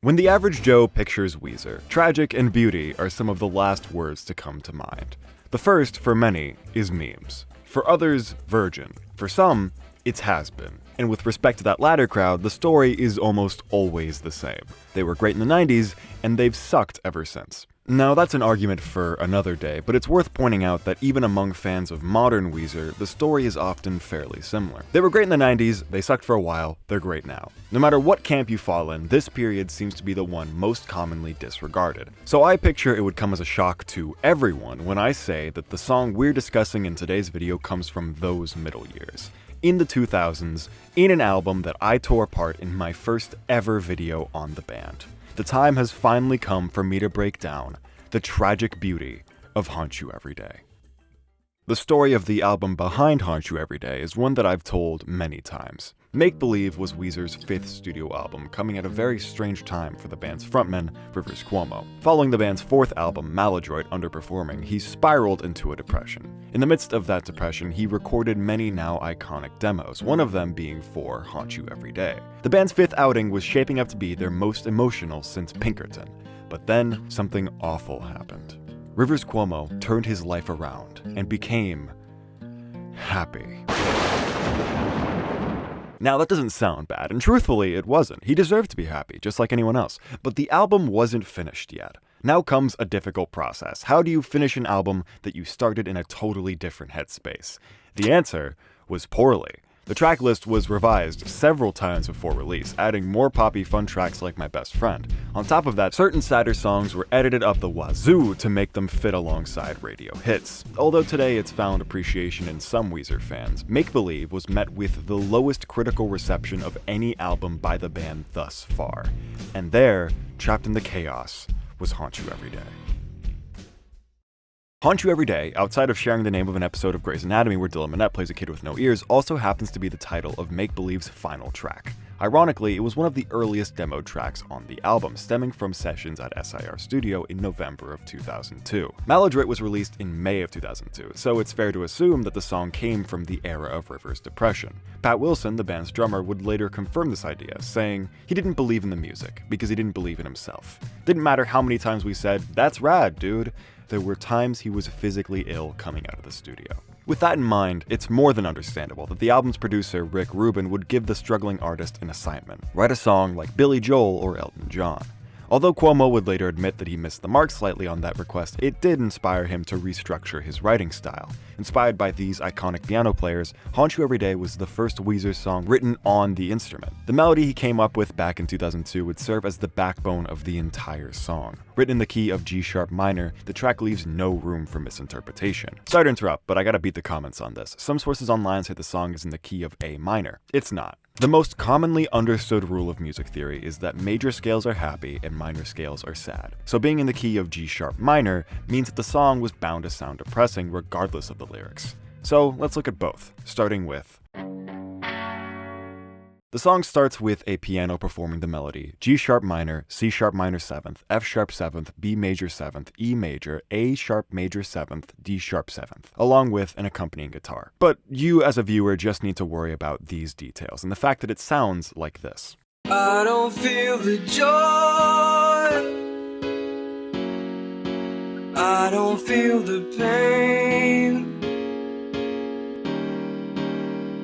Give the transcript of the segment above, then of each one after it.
When the average Joe pictures Weezer, tragic and beauty are some of the last words to come to mind. The first, for many, is memes. For others, virgin. For some, it's has been. And with respect to that latter crowd, the story is almost always the same. They were great in the 90s, and they've sucked ever since. Now, that's an argument for another day, but it's worth pointing out that even among fans of modern Weezer, the story is often fairly similar. They were great in the 90s, they sucked for a while, they're great now. No matter what camp you fall in, this period seems to be the one most commonly disregarded. So I picture it would come as a shock to everyone when I say that the song we're discussing in today's video comes from those middle years. In the 2000s, in an album that I tore apart in my first ever video on the band. The time has finally come for me to break down the tragic beauty of Haunt You Every Day. The story of the album behind Haunt You Every Day is one that I've told many times. Make Believe was Weezer's fifth studio album, coming at a very strange time for the band's frontman, Rivers Cuomo. Following the band's fourth album, Maladroit, underperforming, he spiraled into a depression. In the midst of that depression, he recorded many now iconic demos, one of them being for Haunt You Every Day. The band's fifth outing was shaping up to be their most emotional since Pinkerton, but then something awful happened. Rivers Cuomo turned his life around and became happy. Now, that doesn't sound bad, and truthfully, it wasn't. He deserved to be happy, just like anyone else. But the album wasn't finished yet. Now comes a difficult process. How do you finish an album that you started in a totally different headspace? The answer was poorly. The track list was revised several times before release, adding more poppy fun tracks like My Best Friend. On top of that, certain sadder songs were edited up the wazoo to make them fit alongside radio hits. Although today it's found appreciation in some Weezer fans, Make Believe was met with the lowest critical reception of any album by the band thus far. And there, trapped in the chaos, was Haunt You Every Day. Haunt You Every Day, outside of sharing the name of an episode of Grey's Anatomy where Dylan Minnette plays a kid with no ears, also happens to be the title of Make Believe's final track. Ironically, it was one of the earliest demo tracks on the album, stemming from sessions at SIR Studio in November of 2002. Maladroit was released in May of 2002, so it's fair to assume that the song came from the era of Rivers' depression. Pat Wilson, the band's drummer, would later confirm this idea, saying he didn't believe in the music because he didn't believe in himself. Didn't matter how many times we said, "That's rad, dude." There were times he was physically ill coming out of the studio. With that in mind, it's more than understandable that the album's producer, Rick Rubin, would give the struggling artist an assignment: write a song like Billy Joel or Elton John. Although Cuomo would later admit that he missed the mark slightly on that request, it did inspire him to restructure his writing style. Inspired by these iconic piano players, Haunt You Every Day was the first Weezer song written on the instrument. The melody he came up with back in 2002 would serve as the backbone of the entire song. Written in the key of G sharp minor, the track leaves no room for misinterpretation. Sorry to interrupt, but I gotta beat the comments on this. Some sources online say the song is in the key of A minor. It's not. The most commonly understood rule of music theory is that major scales are happy and minor scales are sad. So being in the key of G sharp minor means that the song was bound to sound depressing regardless of the lyrics. So let's look at both, starting with... The song starts with a piano performing the melody G sharp minor, C sharp minor 7th, F sharp 7th, B major 7th, E major, A sharp major 7th, D sharp 7th, along with an accompanying guitar. But you as a viewer just need to worry about these details and the fact that it sounds like this. I don't feel the joy, I don't feel the pain.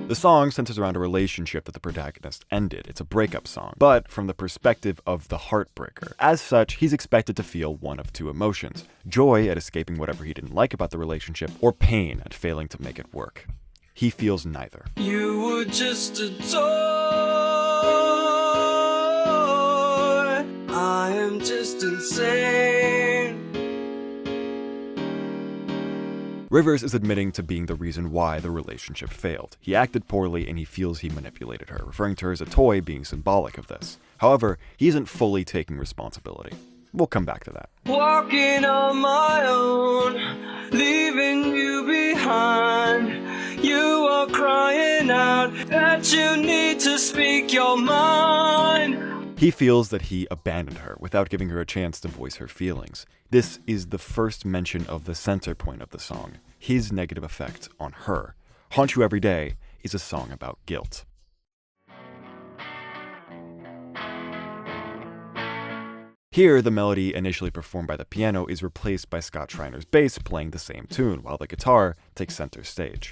The song centers around a relationship that the protagonist ended. It's a breakup song, but from the perspective of the heartbreaker. As such, he's expected to feel one of two emotions: joy at escaping whatever he didn't like about the relationship, or pain at failing to make it work. He feels neither. You were just a toy, I am just insane. Rivers is admitting to being the reason why the relationship failed. He acted poorly and he feels he manipulated her, referring to her as a toy being symbolic of this. However, he isn't fully taking responsibility. We'll come back to that. Walking on my own, leaving you behind. You are crying out that you need to speak your mind. He feels that he abandoned her without giving her a chance to voice her feelings. This is the first mention of the center point of the song, his negative effect on her. Haunt You Every Day is a song about guilt. Here, the melody initially performed by the piano is replaced by Scott Schreiner's bass playing the same tune, while the guitar takes center stage.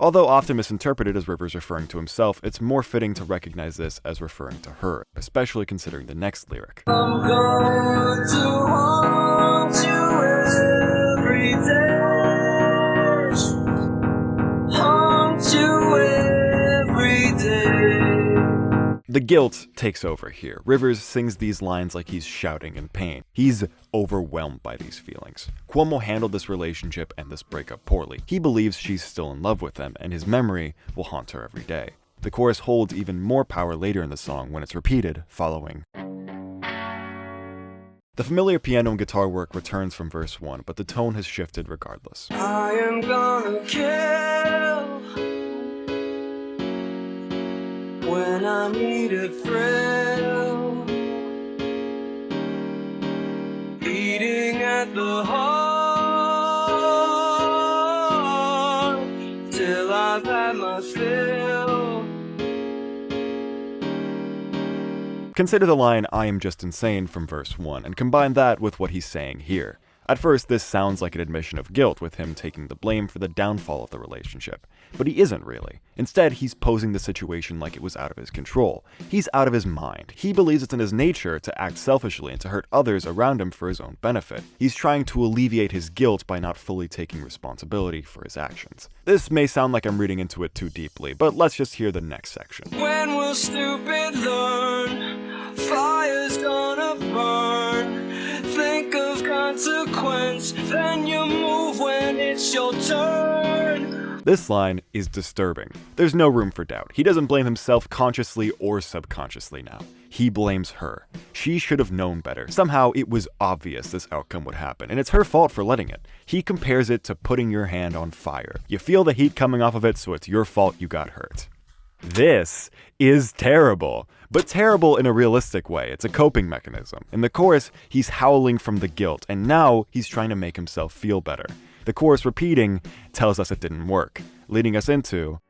Although often misinterpreted as Rivers referring to himself, it's more fitting to recognize this as referring to her, especially considering the next lyric. I'm going to haunt you every day. Haunt you every day. The guilt takes over here. Rivers sings these lines like he's shouting in pain. He's overwhelmed by these feelings. Cuomo handled this relationship and this breakup poorly. He believes she's still in love with him, and his memory will haunt her every day. The chorus holds even more power later in the song when it's repeated, following. The familiar piano and guitar work returns from verse 1, but the tone has shifted regardless. I am gonna kill when I need a thrill, beating at the heart till I've had my fill. Consider the line, "I am just insane" from verse 1, and combine that with what he's saying here. At first, this sounds like an admission of guilt, with him taking the blame for the downfall of the relationship. But he isn't really. Instead, he's posing the situation like it was out of his control. He's out of his mind. He believes it's in his nature to act selfishly and to hurt others around him for his own benefit. He's trying to alleviate his guilt by not fully taking responsibility for his actions. This may sound like I'm reading into it too deeply, but let's just hear the next section. When will stupid learn? Fire's gonna burn. Think of consequence, then you move when it's your turn. This line is disturbing. There's no room for doubt. He doesn't blame himself consciously or subconsciously now. He blames her. She should have known better. Somehow it was obvious this outcome would happen, and it's her fault for letting it. He compares it to putting your hand on fire. You feel the heat coming off of it, so it's your fault you got hurt. This is terrible, but terrible in a realistic way. It's a coping mechanism. In the chorus, he's howling from the guilt, and now he's trying to make himself feel better. The chorus repeating tells us it didn't work, leading us into...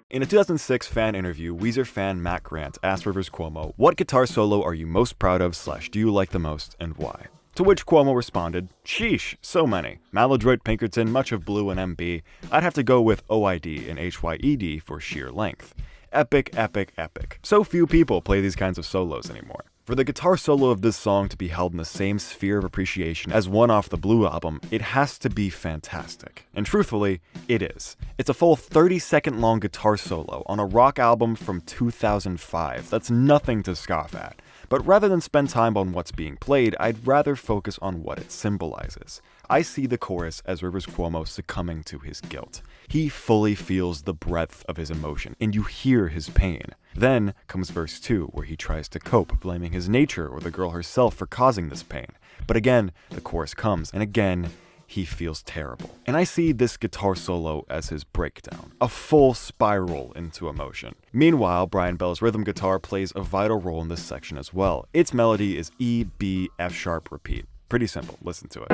In a 2006 fan interview, Weezer fan Matt Grant asked Rivers Cuomo, "What guitar solo are you most proud of / do you like the most, and why?" To which Cuomo responded, "Sheesh, so many. Maladroit, Pinkerton, much of Blue, and MB. I'd have to go with OID and HYED for sheer length. Epic, epic, epic. So few people play these kinds of solos anymore." For the guitar solo of this song to be held in the same sphere of appreciation as one off the Blue album, it has to be fantastic. And truthfully, it is. It's a full 30-second long guitar solo on a rock album from 2005. That's nothing to scoff at. But rather than spend time on what's being played, I'd rather focus on what it symbolizes. I see the chorus as Rivers Cuomo succumbing to his guilt. He fully feels the breadth of his emotion, and you hear his pain. Then comes verse 2, where he tries to cope, blaming his nature or the girl herself for causing this pain. But again, the chorus comes, and again, he feels terrible. And I see this guitar solo as his breakdown, a full spiral into emotion. Meanwhile, Brian Bell's rhythm guitar plays a vital role in this section as well. Its melody is E, B, F sharp, repeat. Pretty simple, listen to it.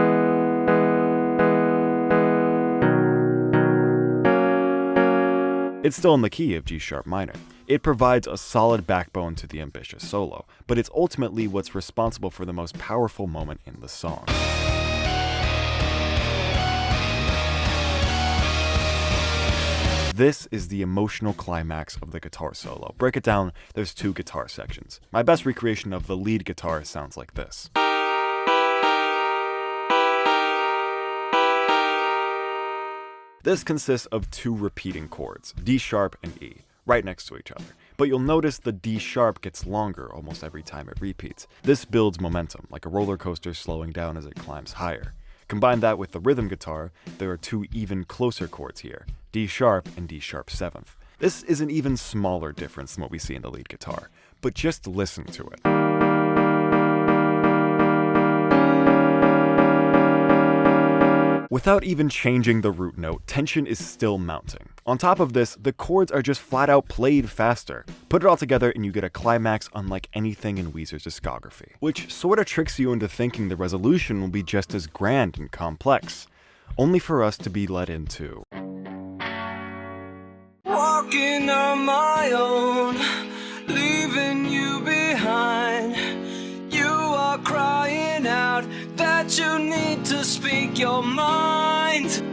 It's still in the key of G sharp minor. It provides a solid backbone to the ambitious solo, but it's ultimately what's responsible for the most powerful moment in the song. This is the emotional climax of the guitar solo. Break it down, there's 2 guitar sections. My best recreation of the lead guitar sounds like this. This consists of 2 repeating chords, D sharp and E, right next to each other. But you'll notice the D sharp gets longer almost every time it repeats. This builds momentum, like a roller coaster slowing down as it climbs higher. Combine that with the rhythm guitar, there are 2 even closer chords here, D sharp and D sharp 7th. This is an even smaller difference than what we see in the lead guitar, but just listen to it. Without even changing the root note, tension is still mounting. On top of this, the chords are just flat out played faster. Put it all together and you get a climax unlike anything in Weezer's discography, which sorta tricks you into thinking the resolution will be just as grand and complex, only for us to be led into walking on my own, leaving you behind. You are crying out that you need to speak your mind.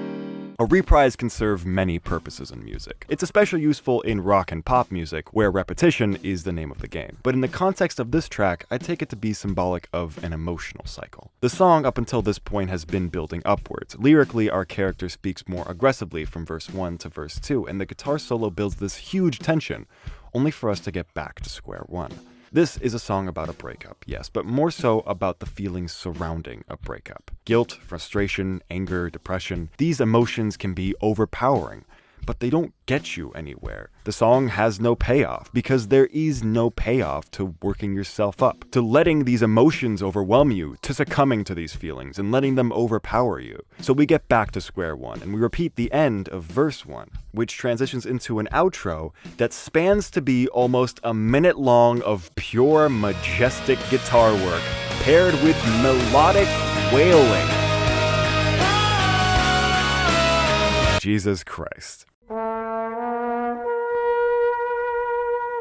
A reprise can serve many purposes in music. It's especially useful in rock and pop music, where repetition is the name of the game. But in the context of this track, I take it to be symbolic of an emotional cycle. The song up until this point has been building upwards. Lyrically, our character speaks more aggressively from verse 1 to verse 2, and the guitar solo builds this huge tension, only for us to get back to square one. This is a song about a breakup, yes, but more so about the feelings surrounding a breakup. Guilt, frustration, anger, depression, these emotions can be overpowering, but they don't get you anywhere. The song has no payoff, because there is no payoff to working yourself up, to letting these emotions overwhelm you, to succumbing to these feelings and letting them overpower you. So we get back to square one, and we repeat the end of verse 1, which transitions into an outro that spans to be almost a minute long of pure, majestic guitar work, paired with melodic wailing. Jesus Christ.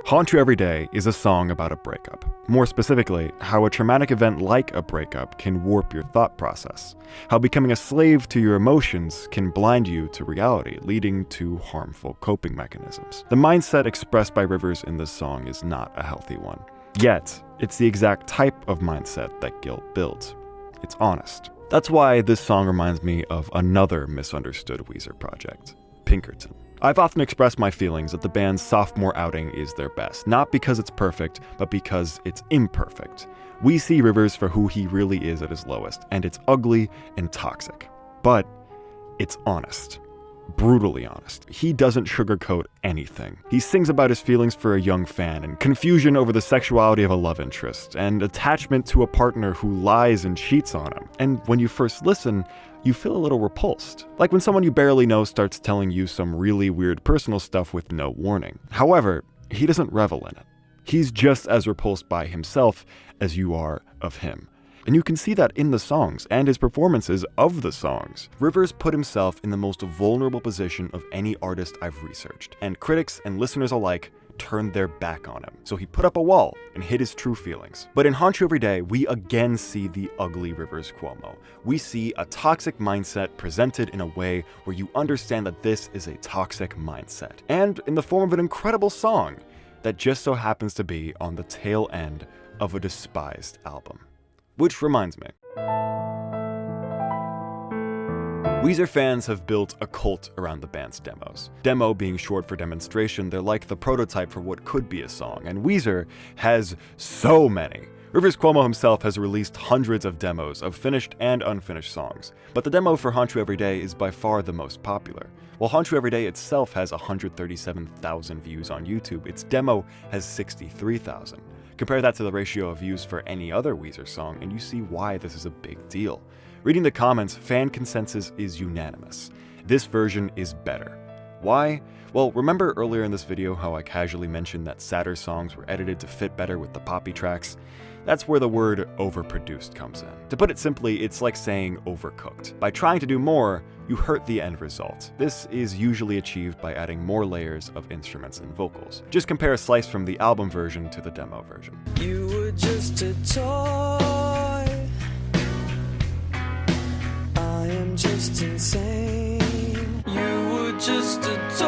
Haunt You Every Day is a song about a breakup. More specifically, how a traumatic event like a breakup can warp your thought process. How becoming a slave to your emotions can blind you to reality, leading to harmful coping mechanisms. The mindset expressed by Rivers in this song is not a healthy one. Yet, it's the exact type of mindset that guilt builds. It's honest. That's why this song reminds me of another misunderstood Weezer project, Pinkerton. I've often expressed my feelings that the band's sophomore outing is their best, not because it's perfect, but because it's imperfect. We see Rivers for who he really is at his lowest, and it's ugly and toxic. But it's honest. Brutally honest. He doesn't sugarcoat anything. He sings about his feelings for a young fan, and confusion over the sexuality of a love interest, and attachment to a partner who lies and cheats on him. And when you first listen, you feel a little repulsed. Like when someone you barely know starts telling you some really weird personal stuff with no warning. However, he doesn't revel in it. He's just as repulsed by himself as you are of him. And you can see that in the songs and his performances of the songs. Rivers put himself in the most vulnerable position of any artist I've researched, and critics and listeners alike turned their back on him. So he put up a wall and hid his true feelings. But in Haunt You Every Day, we again see the ugly Rivers Cuomo. We see a toxic mindset presented in a way where you understand that this is a toxic mindset. And in the form of an incredible song that just so happens to be on the tail end of a despised album. Which reminds me, Weezer fans have built a cult around the band's demos. Demo being short for demonstration, they're like the prototype for what could be a song, and Weezer has so many. Rivers Cuomo himself has released hundreds of demos of finished and unfinished songs, but the demo for Haunt You Every Day is by far the most popular. While Haunt You Every Day itself has 137,000 views on YouTube, its demo has 63,000. Compare that to the ratio of views for any other Weezer song, and you see why this is a big deal. Reading the comments, fan consensus is unanimous. This version is better. Why? Well, remember earlier in this video how I casually mentioned that sadder songs were edited to fit better with the poppy tracks? That's where the word overproduced comes in. To put it simply, it's like saying overcooked. By trying to do more, you hurt the end result. This is usually achieved by adding more layers of instruments and vocals. Just compare a slice from the album version to the demo version. You were just a toy. I am just insane. You were just a toy.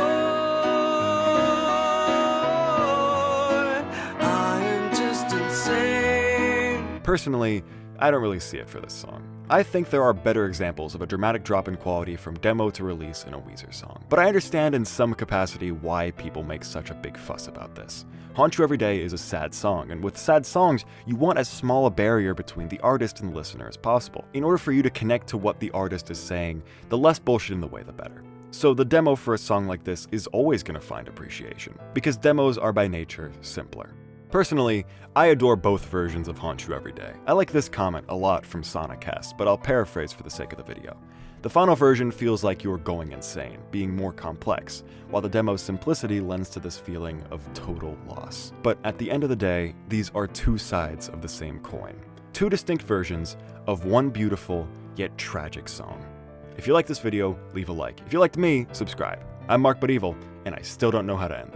I am just insane. Personally, I don't really see it for this song. I think there are better examples of a dramatic drop in quality from demo to release in a Weezer song, but I understand in some capacity why people make such a big fuss about this. Haunt You Every Day is a sad song, and with sad songs, you want as small a barrier between the artist and the listener as possible. In order for you to connect to what the artist is saying, the less bullshit in the way the better. So the demo for a song like this is always going to find appreciation, because demos are by nature simpler. Personally, I adore both versions of Haunt You Every Day. I like this comment a lot from Sonicast, but I'll paraphrase for the sake of the video. The final version feels like you're going insane, being more complex, while the demo's simplicity lends to this feeling of total loss. But at the end of the day, these are two sides of the same coin. Two distinct versions of one beautiful yet tragic song. If you like this video, leave a like. If you liked me, subscribe. I'm Mark But Evil, and I still don't know how to end it.